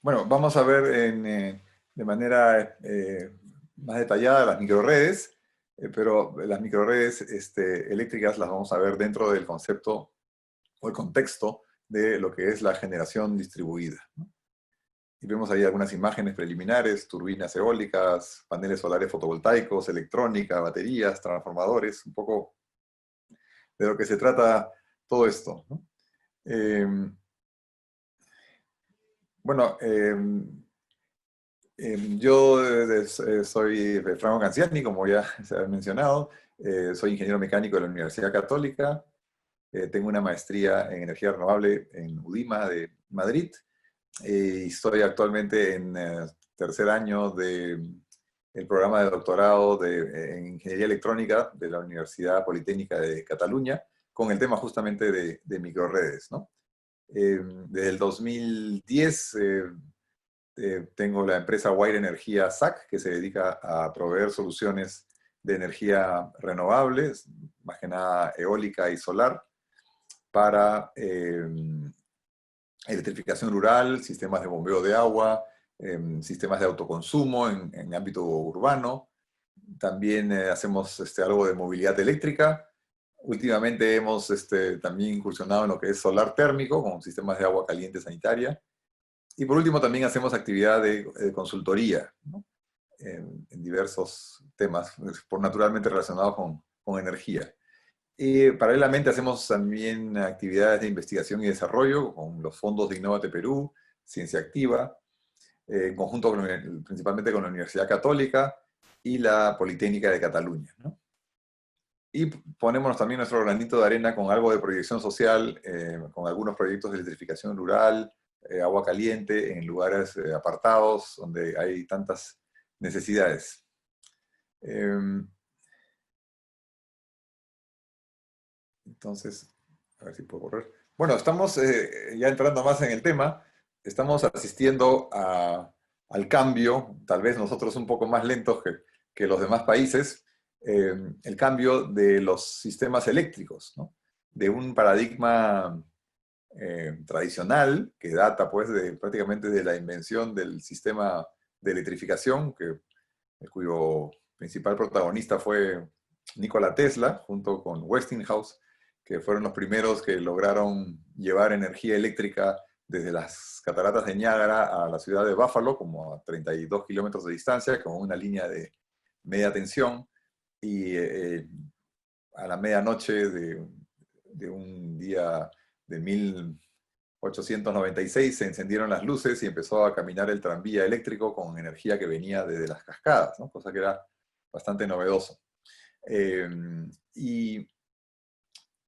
Bueno, vamos a ver de manera más detallada las microredes, pero las microredes eléctricas las vamos a ver dentro del concepto o el contexto de lo que es la generación distribuida, ¿no? Y vemos ahí algunas imágenes preliminares: turbinas eólicas, paneles solares fotovoltaicos, electrónica, baterías, transformadores, un poco de lo que se trata todo esto, ¿no? Eh, bueno, yo soy Franco Canciani, como ya se ha mencionado. Soy ingeniero mecánico de la Universidad Católica. Tengo una maestría en energía renovable en UDIMA de Madrid. Y estoy actualmente en tercer año del programa de doctorado en ingeniería electrónica de la Universidad Politécnica de Cataluña, con el tema justamente de microredes, ¿no? Desde el 2010 tengo la empresa Wire Energía SAC, que se dedica a proveer soluciones de energía renovables, más que nada eólica y solar, para electrificación rural, sistemas de bombeo de agua, sistemas de autoconsumo en ámbito urbano. También hacemos algo de movilidad eléctrica. Últimamente hemos también incursionado en lo que es solar térmico, con sistemas de agua caliente sanitaria. Y por último también hacemos actividad de consultoría, ¿no? En diversos temas, por naturalmente relacionados con energía. Y paralelamente hacemos también actividades de investigación y desarrollo con los fondos de Innovate Perú, Ciencia Activa, en conjunto principalmente con la Universidad Católica y la Politécnica de Cataluña, ¿no? Y ponemos también nuestro granito de arena con algo de proyección social, con algunos proyectos de electrificación rural, agua caliente, en lugares apartados donde hay tantas necesidades. Entonces, a ver si puedo correr. Bueno, estamos ya entrando más en el tema. Estamos asistiendo al cambio, tal vez nosotros un poco más lentos que los demás países, el cambio de los sistemas eléctricos, ¿no? De un paradigma tradicional que data pues prácticamente de la invención del sistema de electrificación, cuyo principal protagonista fue Nikola Tesla, junto con Westinghouse, que fueron los primeros que lograron llevar energía eléctrica desde las cataratas de Niágara a la ciudad de Buffalo, como a 32 kilómetros de distancia, con una línea de media tensión. Y a la medianoche de un día de 1896 se encendieron las luces y empezó a caminar el tranvía eléctrico con energía que venía desde las cascadas, ¿no? Cosa que era bastante novedoso. Eh, y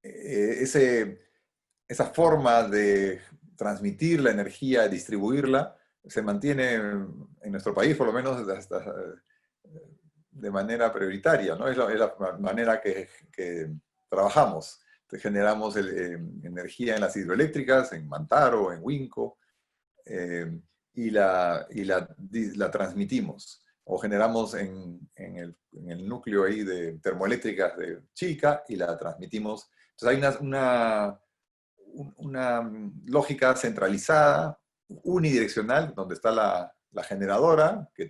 esa forma de transmitir la energía y distribuirla se mantiene en nuestro país, por lo menos de manera prioritaria, ¿no? Es la manera que trabajamos. Generamos energía en las hidroeléctricas, en Mantaro, en Huinco, y la transmitimos. O generamos en el núcleo ahí de termoeléctricas de Chilca y la transmitimos. Entonces hay una lógica centralizada, unidireccional, donde está la generadora que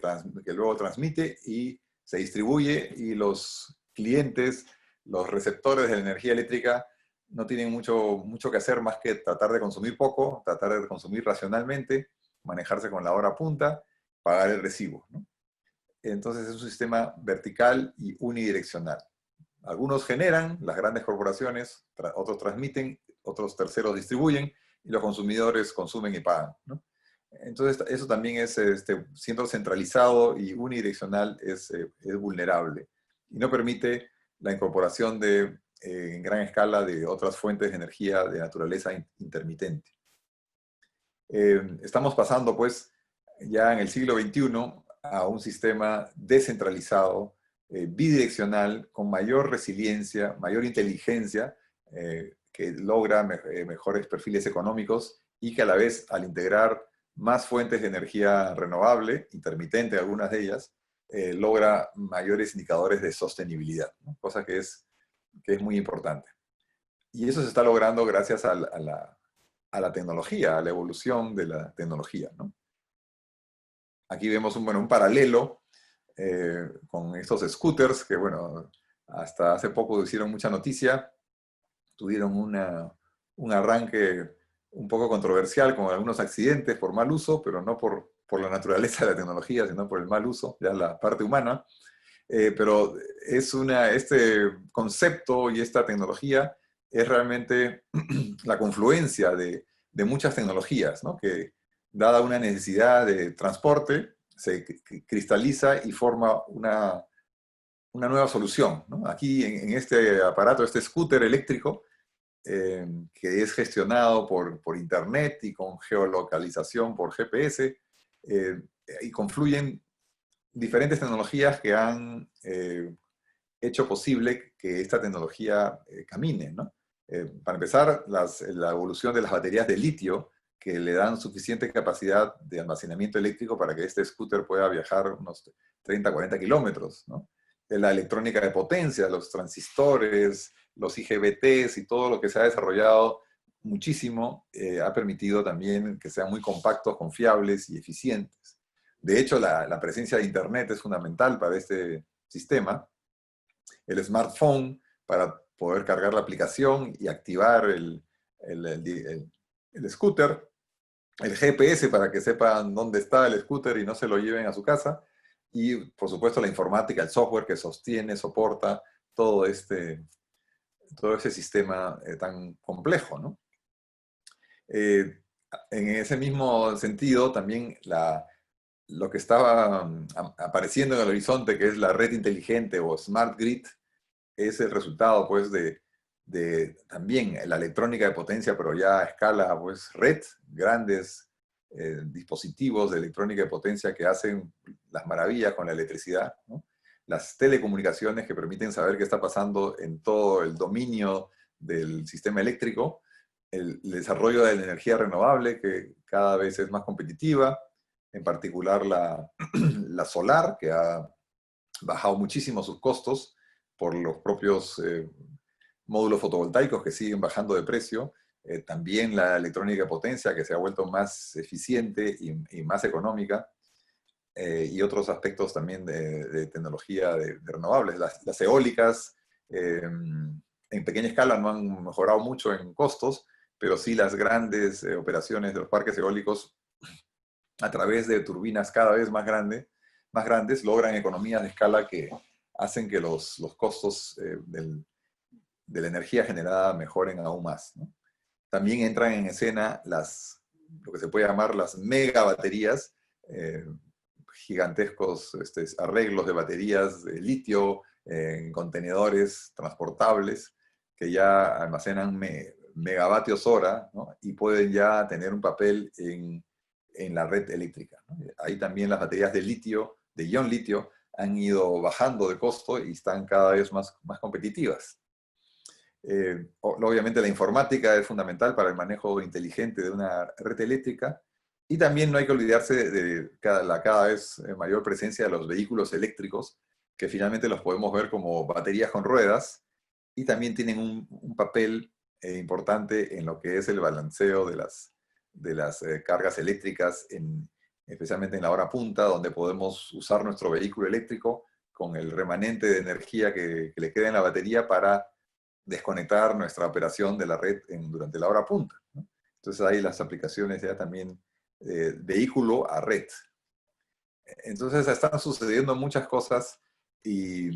luego transmite y se distribuye, y los clientes, los receptores de la energía eléctrica, no tienen mucho que hacer más que tratar de consumir poco, tratar de consumir racionalmente, manejarse con la hora punta, pagar el recibo, ¿no? Entonces es un sistema vertical y unidireccional. Algunos generan, las grandes corporaciones, otros transmiten, otros terceros distribuyen, y los consumidores consumen y pagan, ¿no? Entonces eso también es, siendo centralizado y unidireccional, es vulnerable y no permite la incorporación en gran escala de otras fuentes de energía de naturaleza intermitente. Estamos pasando pues ya en el siglo XXI a un sistema descentralizado, bidireccional, con mayor resiliencia, mayor inteligencia, que logra mejores perfiles económicos, y que a la vez, al integrar más fuentes de energía renovable, intermitente algunas de ellas, logra mayores indicadores de sostenibilidad, ¿no? Cosa que es muy importante. Y eso se está logrando gracias a la tecnología, a la evolución de la tecnología, ¿no? Aquí vemos un paralelo con estos scooters que, bueno, hasta hace poco hicieron mucha noticia, tuvieron un arranque un poco controversial con algunos accidentes por mal uso, pero no por la naturaleza de la tecnología, sino por el mal uso, ya la parte humana. Pero este concepto y esta tecnología es realmente la confluencia de muchas tecnologías, ¿no? Que dada una necesidad de transporte, se cristaliza y forma una nueva solución, ¿no? Aquí en este aparato, este scooter eléctrico, que es gestionado por internet y con geolocalización por GPS, y confluyen diferentes tecnologías que han hecho posible que esta tecnología camine, ¿no? Para empezar, la evolución de las baterías de litio, que le dan suficiente capacidad de almacenamiento eléctrico para que este scooter pueda viajar unos 30, 40 kilómetros, ¿no? La electrónica de potencia, los transistores, los IGBTs y todo lo que se ha desarrollado muchísimo, ha permitido también que sean muy compactos, confiables y eficientes. De hecho, la presencia de Internet es fundamental para este sistema. El smartphone para poder cargar la aplicación y activar el scooter, el GPS para que sepan dónde está el scooter y no se lo lleven a su casa, y por supuesto la informática, el software que sostiene, soporta todo todo ese sistema tan complejo, ¿no? En ese mismo sentido, también lo que estaba apareciendo en el horizonte, que es la red inteligente o smart grid, es el resultado, pues, de también la electrónica de potencia, pero ya a escala, pues, red, grandes dispositivos de electrónica de potencia que hacen las maravillas con la electricidad, ¿no? Las telecomunicaciones que permiten saber qué está pasando en todo el dominio del sistema eléctrico, el desarrollo de la energía renovable, que cada vez es más competitiva, en particular la solar, que ha bajado muchísimo sus costos por los propios módulos fotovoltaicos que siguen bajando de precio, también la electrónica de potencia que se ha vuelto más eficiente y más económica, y otros aspectos también de tecnología de renovables. Las eólicas en pequeña escala no han mejorado mucho en costos, pero sí las grandes operaciones de los parques eólicos a través de turbinas cada vez más grandes logran economías de escala que hacen que los costos de la energía generada mejoren aún más, ¿no? También entran en escena lo que se puede llamar las megabaterías, gigantescos arreglos de baterías de litio en contenedores transportables que ya almacenan megavatios hora, ¿no? Y pueden ya tener un papel en la red eléctrica, ¿no? Ahí también las baterías de litio, de ion litio, han ido bajando de costo y están cada vez más competitivas. Obviamente la informática es fundamental para el manejo inteligente de una red eléctrica, y también no hay que olvidarse de la cada vez mayor presencia de los vehículos eléctricos, que finalmente los podemos ver como baterías con ruedas, y también tienen un papel importante en lo que es el balanceo de las cargas eléctricas, especialmente en la hora punta, donde podemos usar nuestro vehículo eléctrico con el remanente de energía que le queda en la batería para desconectar nuestra operación de la red durante la hora punta, ¿no? Entonces hay las aplicaciones ya también vehículo a red. Entonces están sucediendo muchas cosas y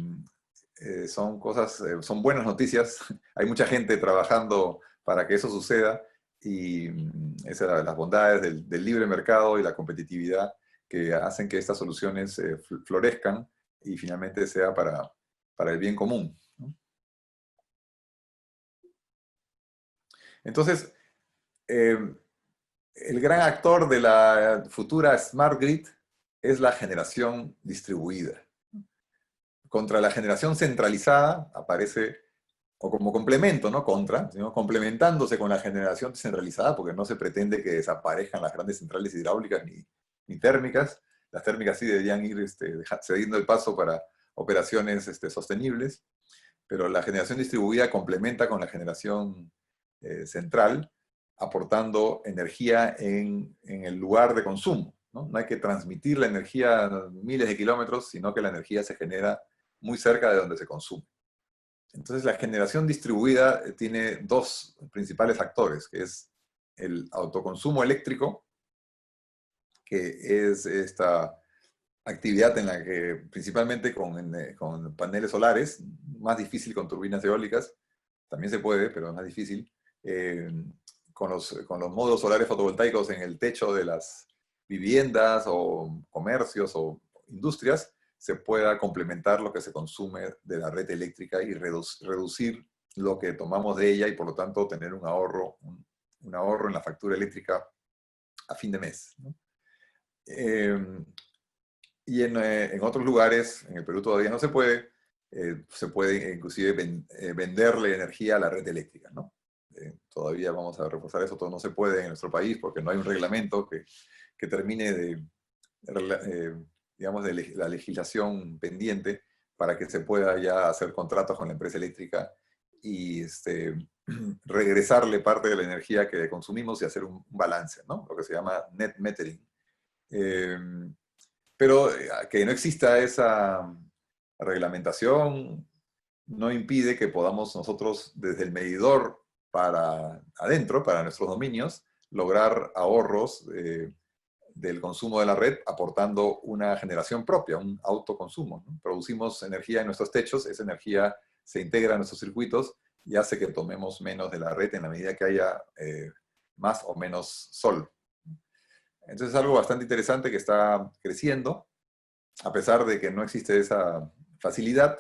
son buenas noticias. Hay mucha gente trabajando para que eso suceda, y esas son las bondades del libre mercado y la competitividad que hacen que estas soluciones florezcan y finalmente sea para el bien común, ¿no? Entonces, el gran actor de la futura Smart Grid es la generación distribuida. Contra la generación centralizada aparece, o como complemento, no contra, sino complementándose con la generación descentralizada, porque no se pretende que desaparezcan las grandes centrales hidráulicas ni térmicas. Las térmicas sí deberían ir cediendo el paso para operaciones sostenibles, pero la generación distribuida complementa con la generación central, aportando energía en el lugar de consumo. ¿no? No hay que transmitir la energía a miles de kilómetros, sino que la energía se genera muy cerca de donde se consume. Entonces, la generación distribuida tiene dos principales factores, que es el autoconsumo eléctrico, que es esta actividad en la que, principalmente con paneles solares, más difícil con turbinas eólicas, también se puede, pero es más difícil, con los módulos solares fotovoltaicos en el techo de las viviendas o comercios o industrias, se pueda complementar lo que se consume de la red eléctrica y reducir lo que tomamos de ella y por lo tanto tener un ahorro en la factura eléctrica a fin de mes, ¿no? Y en otros lugares, en el Perú todavía no se puede inclusive venderle energía a la red eléctrica, ¿no? Todavía vamos a reforzar eso, todo no se puede en nuestro país porque no hay un reglamento que termine digamos, de la legislación pendiente para que se pueda ya hacer contratos con la empresa eléctrica y regresarle parte de la energía que consumimos y hacer un balance, ¿no? Lo que se llama net metering. Pero que no exista esa reglamentación no impide que podamos nosotros, desde el medidor para adentro, para nuestros dominios, lograr ahorros del consumo de la red aportando una generación propia, un autoconsumo, ¿no? Producimos energía en nuestros techos, esa energía se integra en nuestros circuitos y hace que tomemos menos de la red en la medida que haya más o menos sol. Entonces es algo bastante interesante que está creciendo, a pesar de que no existe esa facilidad,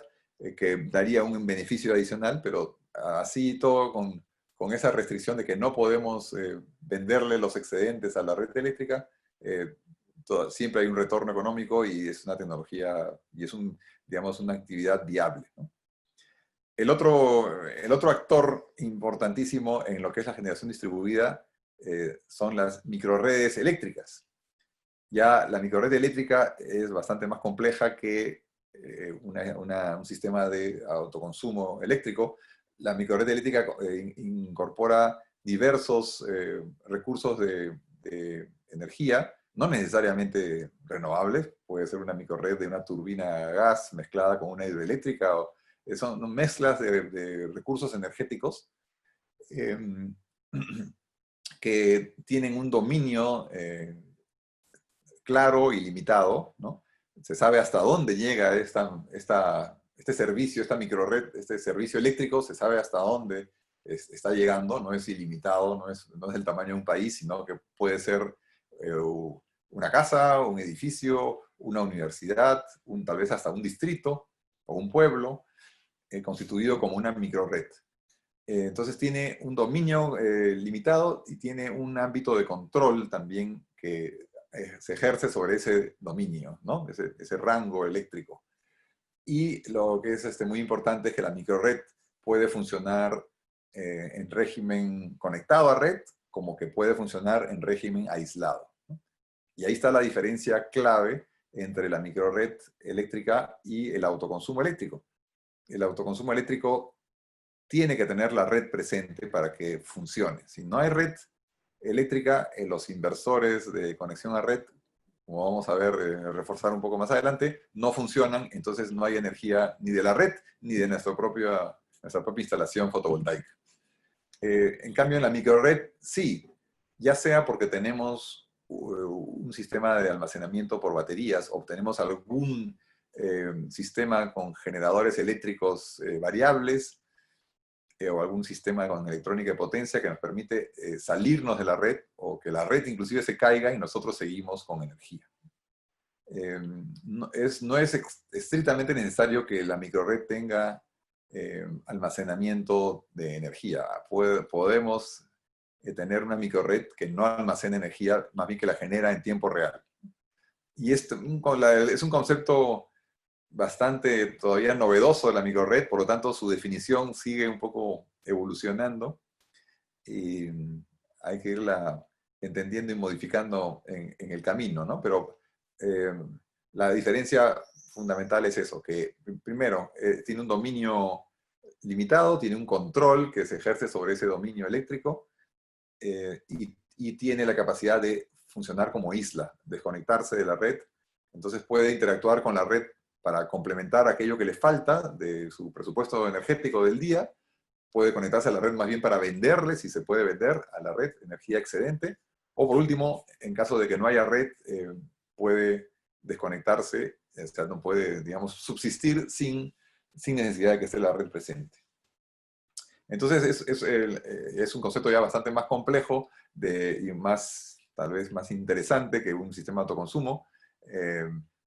que daría un beneficio adicional, pero así todo con esa restricción de que no podemos venderle los excedentes a la red eléctrica, siempre hay un retorno económico y es una tecnología, y es digamos, una actividad viable, ¿no? El otro actor importantísimo en lo que es la generación distribuida son las microredes eléctricas. Ya la microred eléctrica es bastante más compleja que un sistema de autoconsumo eléctrico. La microred eléctrica incorpora diversos recursos de energía, no necesariamente renovables, puede ser una microred de una turbina a gas mezclada con una hidroeléctrica, son mezclas de recursos energéticos que tienen un dominio claro y limitado, ¿no? Se sabe hasta dónde llega este servicio, esta microred, este servicio eléctrico, se sabe hasta dónde está llegando, no es ilimitado, no es del tamaño de un país, sino que puede ser una casa, un edificio, una universidad, tal vez hasta un distrito o un pueblo, constituido como una microred. Entonces tiene un dominio limitado y tiene un ámbito de control también que se ejerce sobre ese dominio, ¿no? Ese rango eléctrico. Y lo que es muy importante es que la microred puede funcionar en régimen conectado a red, como que puede funcionar en régimen aislado, ¿no? Y ahí está la diferencia clave entre la microred eléctrica y el autoconsumo eléctrico. El autoconsumo eléctrico tiene que tener la red presente para que funcione. Si no hay red eléctrica, los inversores de conexión a red, como vamos a ver, reforzar un poco más adelante, no funcionan, entonces no hay energía ni de la red ni de nuestra propia instalación fotovoltaica. En cambio, en la microred, sí, ya sea porque tenemos un sistema de almacenamiento por baterías o tenemos algún sistema con generadores eléctricos variables, o algún sistema con electrónica de potencia que nos permite salirnos de la red o que la red inclusive se caiga y nosotros seguimos con energía. No es estrictamente necesario que la microred tenga almacenamiento de energía. Podemos tener una microred que no almacena energía, más bien que la genera en tiempo real. Y esto es un concepto bastante todavía novedoso de la microred, por lo tanto su definición sigue un poco evolucionando y hay que irla entendiendo y modificando en el camino, ¿no? Pero la diferencia fundamental es eso, que primero tiene un dominio limitado, tiene un control que se ejerce sobre ese dominio eléctrico y tiene la capacidad de funcionar como isla, desconectarse de la red. Entonces puede interactuar con la red para complementar aquello que le falta de su presupuesto energético del día. Puede conectarse a la red más bien para venderle, si se puede vender a la red, energía excedente. O por último, en caso de que no haya red, puede desconectarse, o sea, no puede, digamos, subsistir sin necesidad de que esté la red presente. Entonces es un concepto ya bastante más complejo y más, tal vez más interesante que un sistema de autoconsumo,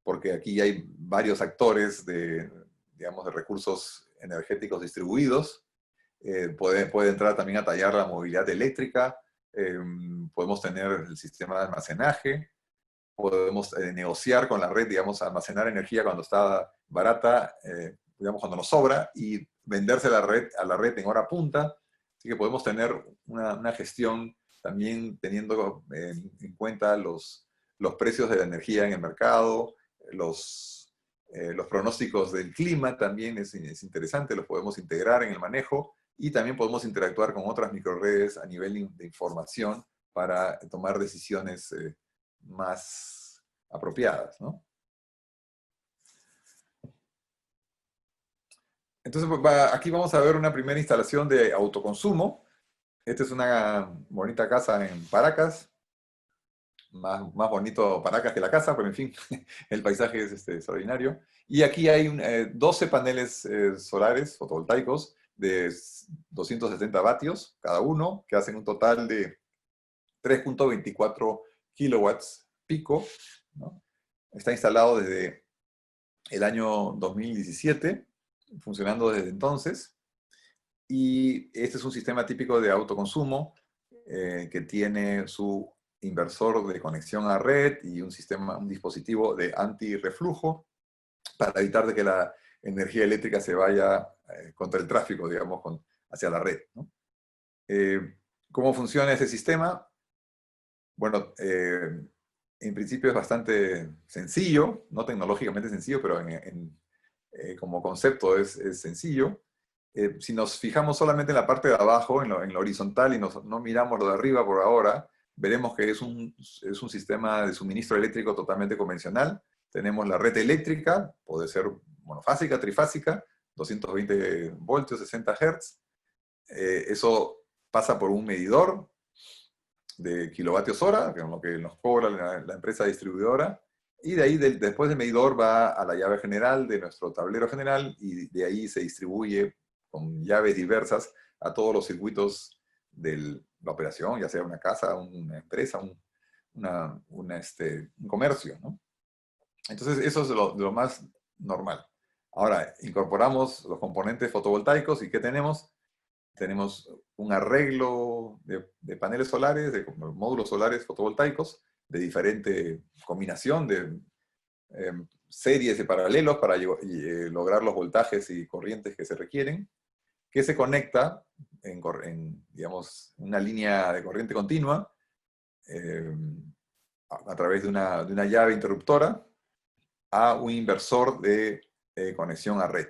porque aquí hay varios actores digamos, de recursos energéticos distribuidos. Puede entrar también a tallar la movilidad eléctrica, podemos tener el sistema de almacenaje, podemos negociar con la red, digamos, almacenar energía cuando está barata, digamos, cuando nos sobra, y venderse a la red en hora punta. Así que podemos tener una gestión también teniendo en cuenta los precios de la energía en el mercado, los pronósticos del clima también es interesante, los podemos integrar en el manejo, y también podemos interactuar con otras microredes a nivel de información para tomar decisiones más apropiadas, ¿no? Entonces, pues, aquí vamos a ver una primera instalación de autoconsumo. Esta es una bonita casa en Paracas. Más bonito Paracas que la casa, pero en fin, el paisaje es extraordinario. Y aquí hay 12 paneles solares fotovoltaicos de 270 vatios cada uno, que hacen un total de 3.24 kilowatts pico, ¿no? Está instalado desde el año 2017, funcionando desde entonces, y este es un sistema típico de autoconsumo que tiene su inversor de conexión a red y un dispositivo de antirreflujo para evitar de que la energía eléctrica se vaya contra el tráfico, digamos, hacia la red, ¿no? ¿Cómo funciona ese sistema? Bueno, en principio es bastante sencillo, no tecnológicamente sencillo, pero como concepto es sencillo. Si nos fijamos solamente en la parte de abajo, en lo horizontal, y no miramos lo de arriba por ahora, veremos que es un sistema de suministro eléctrico totalmente convencional. Tenemos la red eléctrica, puede ser monofásica, trifásica, 220 voltios, 60 Hz. Eso pasa por un medidor de kilovatios hora, que es lo que nos cobra la empresa distribuidora, y de ahí, después del medidor, va a la llave general de nuestro tablero general, y de ahí se distribuye con llaves diversas a todos los circuitos de la operación, ya sea una casa, una empresa, un comercio, ¿no? Entonces, eso es lo más normal. Ahora, incorporamos los componentes fotovoltaicos, ¿y qué tenemos? Tenemos un arreglo de paneles solares, de módulos solares fotovoltaicos, de diferente combinación, de series de paralelos para lograr los voltajes y corrientes que se requieren, que se conecta digamos, una línea de corriente continua a través de una llave interruptora a un inversor de conexión a red.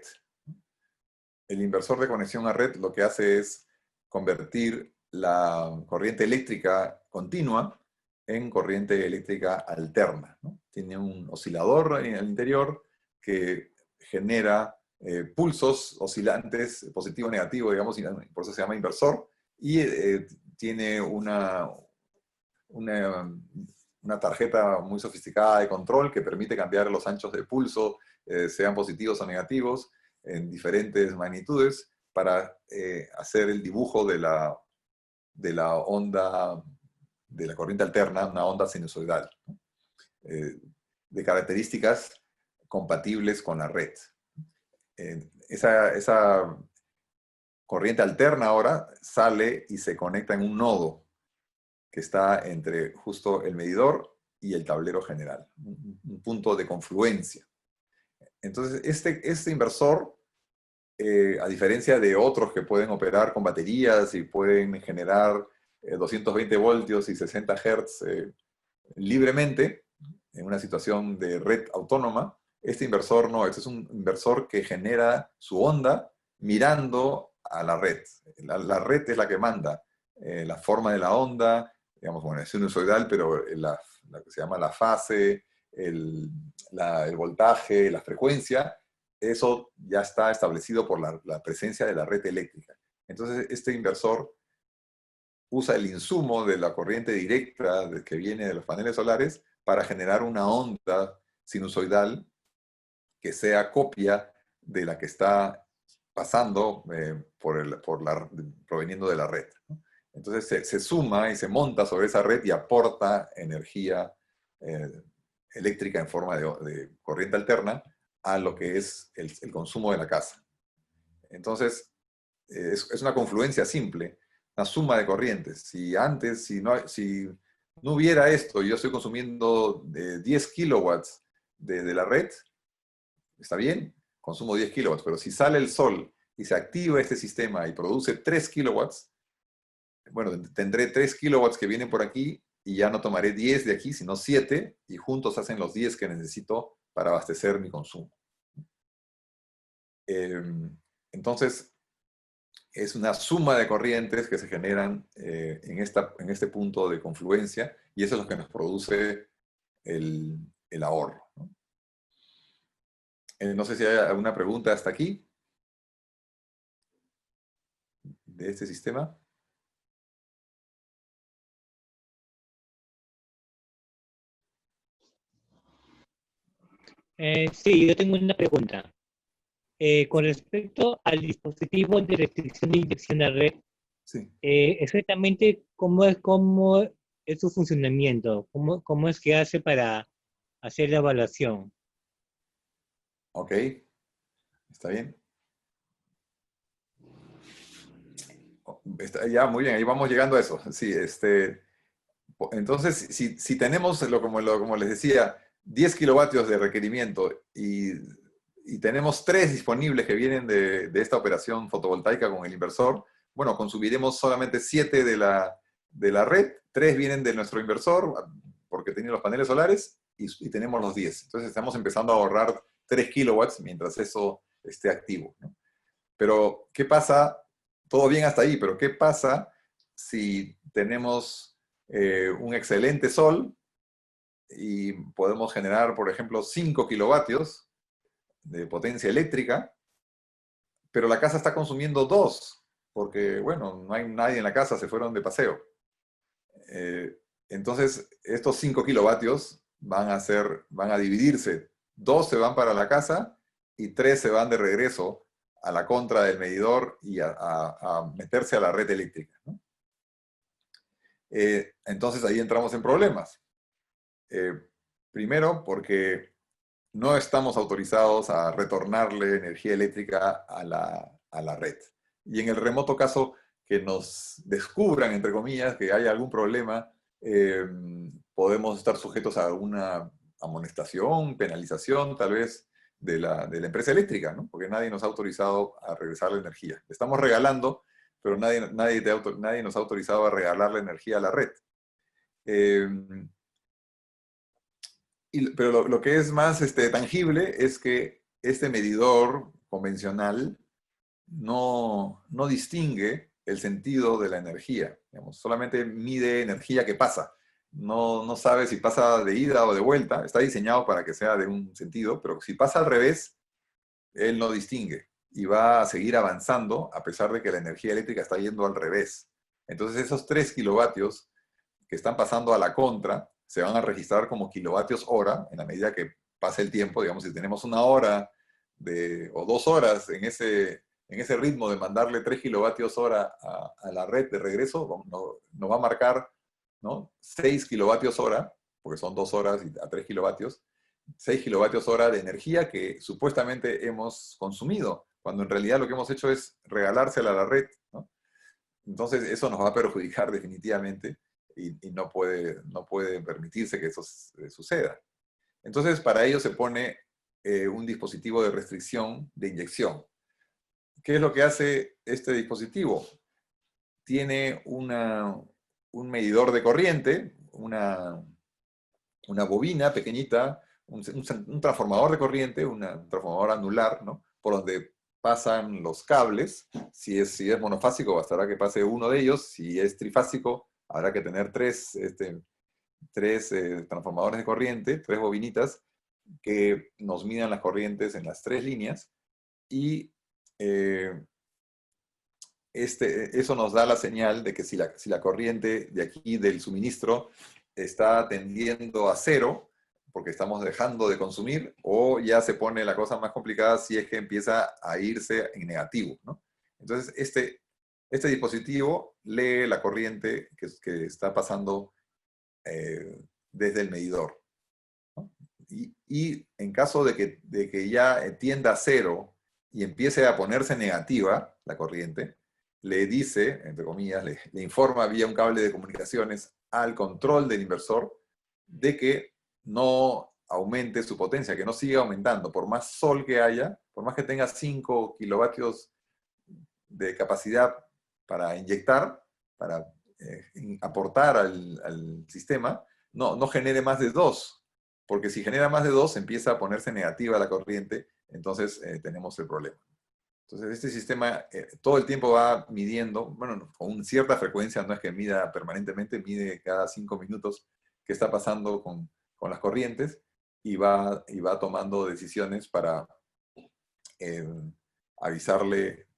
El inversor de conexión a red lo que hace es convertir la corriente eléctrica continua en corriente eléctrica alterna, ¿no? Tiene un oscilador en el interior que genera pulsos oscilantes, positivo o negativo, digamos, y por eso se llama inversor, y tiene una tarjeta muy sofisticada de control que permite cambiar los anchos de pulso, sean positivos o negativos, en diferentes magnitudes, para hacer el dibujo de la onda, de la corriente alterna, una onda sinusoidal, ¿no? De características compatibles con la red. Esa corriente alterna ahora sale y se conecta en un nodo que está entre justo el medidor y el tablero general, un punto de confluencia. Entonces, este inversor, a diferencia de otros que pueden operar con baterías y pueden generar 220 voltios y 60 Hz libremente, en una situación de red autónoma, este inversor no, este es un inversor que genera su onda mirando a la red. La red es la que manda la forma de la onda, digamos, bueno, es sinusoidal, pero la que se llama la fase, el voltaje, la frecuencia, eso ya está establecido por la presencia de la red eléctrica. Entonces, este inversor usa el insumo de la corriente directa que viene de los paneles solares para generar una onda sinusoidal que sea copia de la que está pasando proveniendo de la red, ¿no? Entonces se suma y se monta sobre esa red y aporta energía eléctrica en forma de corriente alterna a lo que es el consumo de la casa. Entonces, es una confluencia simple, una suma de corrientes. Si no hubiera esto y yo estoy consumiendo 10 kilowatts de la red, está bien, consumo 10 kilowatts, pero si sale el sol y se activa este sistema y produce 3 kilowatts, bueno, tendré 3 kilowatts que vienen por aquí y ya no tomaré 10 de aquí, sino 7, y juntos hacen los 10 que necesito para abastecer mi consumo. Entonces, es una suma de corrientes que se generan en este punto de confluencia, y eso es lo que nos produce el ahorro, ¿no? No sé si hay alguna pregunta hasta aquí de este sistema. Sí, yo tengo una pregunta. Con respecto al dispositivo de restricción de inyección a red, Sí. exactamente cómo es su funcionamiento, cómo es que hace para hacer la evaluación. Ok, está bien. Ya, muy bien, ahí vamos llegando a eso. Sí, entonces, si tenemos, como les decía, 10 kilovatios de requerimiento y tenemos 3 disponibles que vienen de esta operación fotovoltaica con el inversor, bueno, consumiremos solamente 7 de la red, 3 vienen de nuestro inversor porque tiene los paneles solares y tenemos los 10. Entonces estamos empezando a ahorrar 3 kilowatts mientras eso esté activo, ¿no? Pero, ¿qué pasa? Todo bien hasta ahí, pero ¿qué pasa si tenemos un excelente sol y podemos generar, por ejemplo, 5 kilovatios de potencia eléctrica, pero la casa está consumiendo 2, porque, bueno, no hay nadie en la casa, se fueron de paseo? Entonces, estos 5 kilovatios van a dividirse. 2 se van para la casa y 3 se van de regreso a la contra del medidor y a meterse a la red eléctrica, ¿no? Entonces ahí entramos en problemas. Primero, porque no estamos autorizados a retornarle energía eléctrica a la red. Y en el remoto caso que nos descubran, entre comillas, que hay algún problema, podemos estar sujetos a alguna amonestación, penalización, tal vez, de la empresa eléctrica, ¿no? Porque nadie nos ha autorizado a regresar la energía. Le estamos regalando, pero nadie nos ha autorizado a regalar la energía a la red. Pero lo que es más tangible es que este medidor convencional no distingue el sentido de la energía. Digamos, solamente mide energía que pasa. No sabe si pasa de ida o de vuelta. Está diseñado para que sea de un sentido, pero si pasa al revés, él no distingue y va a seguir avanzando a pesar de que la energía eléctrica está yendo al revés. Entonces esos 3 kilovatios que están pasando a la contra se van a registrar como kilovatios hora en la medida que pase el tiempo. Digamos, si tenemos una hora o 2 horas en ese ritmo de mandarle 3 kilovatios hora a la red de regreso, nos va a marcar, ¿no?, 6 kilovatios hora, porque son 2 horas a 3 kilovatios, 6 kilovatios hora de energía que supuestamente hemos consumido, cuando en realidad lo que hemos hecho es regalársela a la red, ¿no? Entonces eso nos va a perjudicar definitivamente y no puede permitirse que eso suceda. Entonces para ello se pone un dispositivo de restricción de inyección. ¿Qué es lo que hace este dispositivo? Tiene un medidor de corriente, una bobina pequeñita, un transformador de corriente, un transformador anular, ¿no?, por donde pasan los cables. Si es monofásico, bastará que pase uno de ellos. Si es trifásico, habrá que tener tres transformadores de corriente, 3 bobinitas, que nos midan las corrientes en las 3 líneas, y eso nos da la señal de que si la corriente de aquí del suministro está tendiendo a cero, porque estamos dejando de consumir, o ya se pone la cosa más complicada si es que empieza a irse en negativo, ¿no? Entonces, este dispositivo lee la corriente que está pasando desde el medidor, ¿no? Y en caso de que ya tienda a cero y empiece a ponerse negativa la corriente, le dice, entre comillas, le informa vía un cable de comunicaciones al control del inversor de que no aumente su potencia, que no siga aumentando. Por más sol que haya, por más que tenga 5 kilovatios de capacidad para inyectar, para aportar al sistema, no genere más de 2, porque si genera más de 2 empieza a ponerse negativa la corriente, entonces tenemos el problema. Entonces este sistema todo el tiempo va midiendo, bueno, con cierta frecuencia, no es que mida permanentemente, mide cada 5 minutos qué está pasando con las corrientes, y va tomando decisiones para avisarle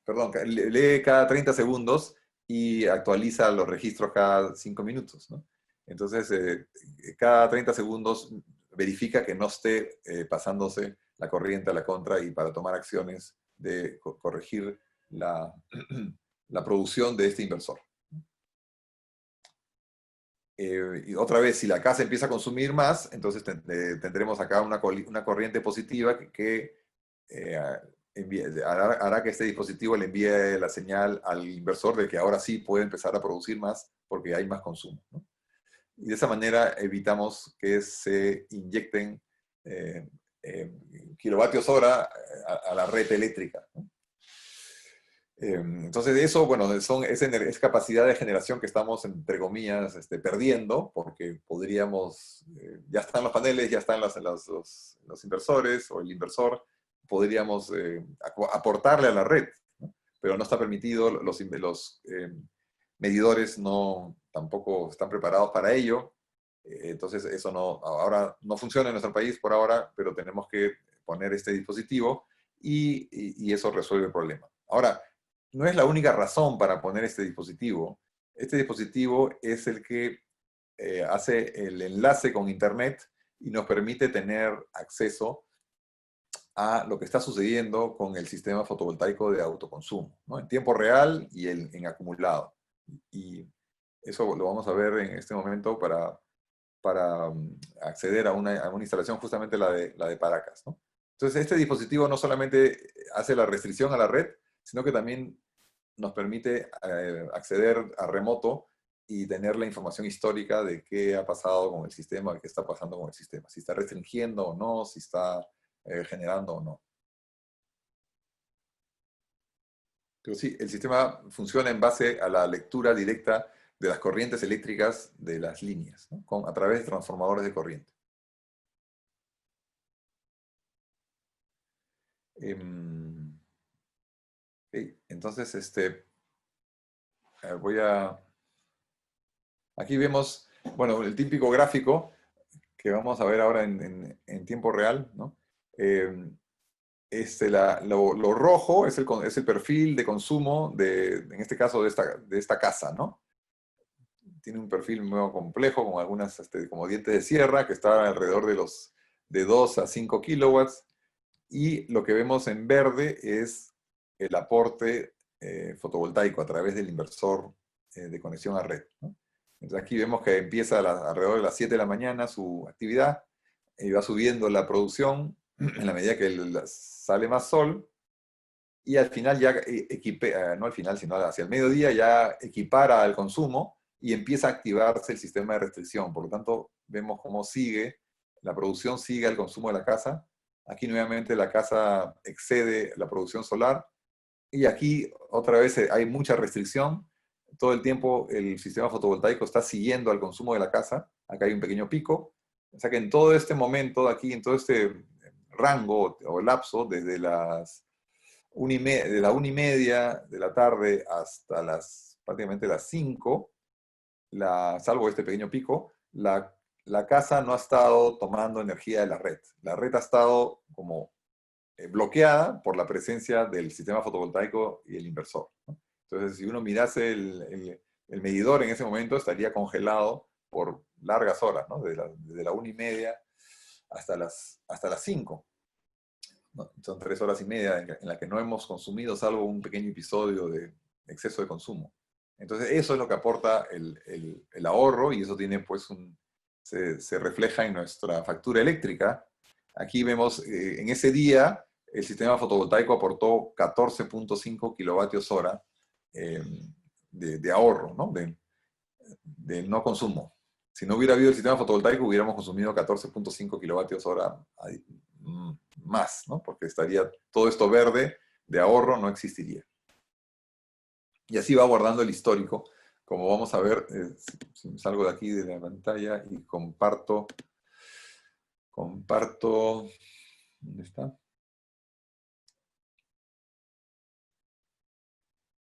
perdón, lee cada 30 segundos y actualiza los registros cada 5 minutos, ¿no? Entonces, cada 30 segundos verifica que no esté pasándose la corriente a la contra, y para tomar acciones de corregir la producción de este inversor. Y otra vez, si la casa empieza a consumir más, entonces tendremos acá una corriente positiva que hará que este dispositivo le envíe la señal al inversor de que ahora sí puede empezar a producir más porque hay más consumo, ¿no? Y de esa manera evitamos que se inyecten kilovatios hora a la red eléctrica, ¿no? Entonces eso, bueno, es capacidad de generación que estamos, entre comillas, perdiendo, porque podríamos, ya están los paneles, ya están los inversores o el inversor, podríamos aportarle a la red, ¿no? Pero no está permitido, los medidores tampoco están preparados para ello. Entonces eso ahora no funciona en nuestro país por ahora, pero tenemos que poner este dispositivo, y eso resuelve el problema. Ahora, no es la única razón para poner este dispositivo. Este dispositivo es el que hace el enlace con Internet y nos permite tener acceso a lo que está sucediendo con el sistema fotovoltaico de autoconsumo, ¿no? En tiempo real y en acumulado. Y eso lo vamos a ver en este momento para acceder a una instalación, justamente la de Paracas, ¿no? Entonces, este dispositivo no solamente hace la restricción a la red, sino que también nos permite acceder a remoto y tener la información histórica de qué ha pasado con el sistema, qué está pasando con el sistema, si está restringiendo o no, si está generando o no. Pero sí, el sistema funciona en base a la lectura directa de las corrientes eléctricas de las líneas, ¿no? A través de transformadores de corriente. Okay. Entonces, aquí vemos, bueno, el típico gráfico que vamos a ver ahora en tiempo real, ¿no? Lo rojo es el perfil de consumo en este caso, de esta casa, ¿no? Tiene un perfil muy complejo, con algunas como dientes de sierra, que está alrededor de 2 a 5 kilowatts. Y lo que vemos en verde es el aporte fotovoltaico a través del inversor de conexión a red, ¿no? Entonces aquí vemos que empieza alrededor de las 7 de la mañana su actividad, y va subiendo la producción en la medida que sale más sol, y al final ya no al final, sino hacia el mediodía ya equipara al consumo y empieza a activarse el sistema de restricción. Por lo tanto, vemos cómo la producción sigue al consumo de la casa. Aquí nuevamente la casa excede la producción solar, y aquí otra vez hay mucha restricción. Todo el tiempo el sistema fotovoltaico está siguiendo al consumo de la casa. Acá hay un pequeño pico. O sea que en todo este momento, aquí en todo este rango o lapso, desde la 1:30 de la tarde hasta las prácticamente las 5, salvo este pequeño pico, la casa no ha estado tomando energía de la red. La red ha estado como bloqueada por la presencia del sistema fotovoltaico y el inversor, ¿no? Entonces, si uno mirase el medidor en ese momento, estaría congelado por largas horas, ¿no? Desde la 1:30 hasta las 5. ¿No? Son 3 horas y media en la que no hemos consumido, salvo un pequeño episodio de exceso de consumo. Entonces, eso es lo que aporta el ahorro, y eso tiene, pues, se refleja en nuestra factura eléctrica. Aquí vemos, en ese día, el sistema fotovoltaico aportó 14.5 kilovatios hora de ahorro, ¿no? De no consumo. Si no hubiera habido el sistema fotovoltaico, hubiéramos consumido 14.5 kilovatios hora más, ¿no? Porque estaría todo esto verde de ahorro, no existiría. Y así va guardando el histórico. Como vamos a ver, si salgo de aquí de la pantalla y comparto, ¿dónde está?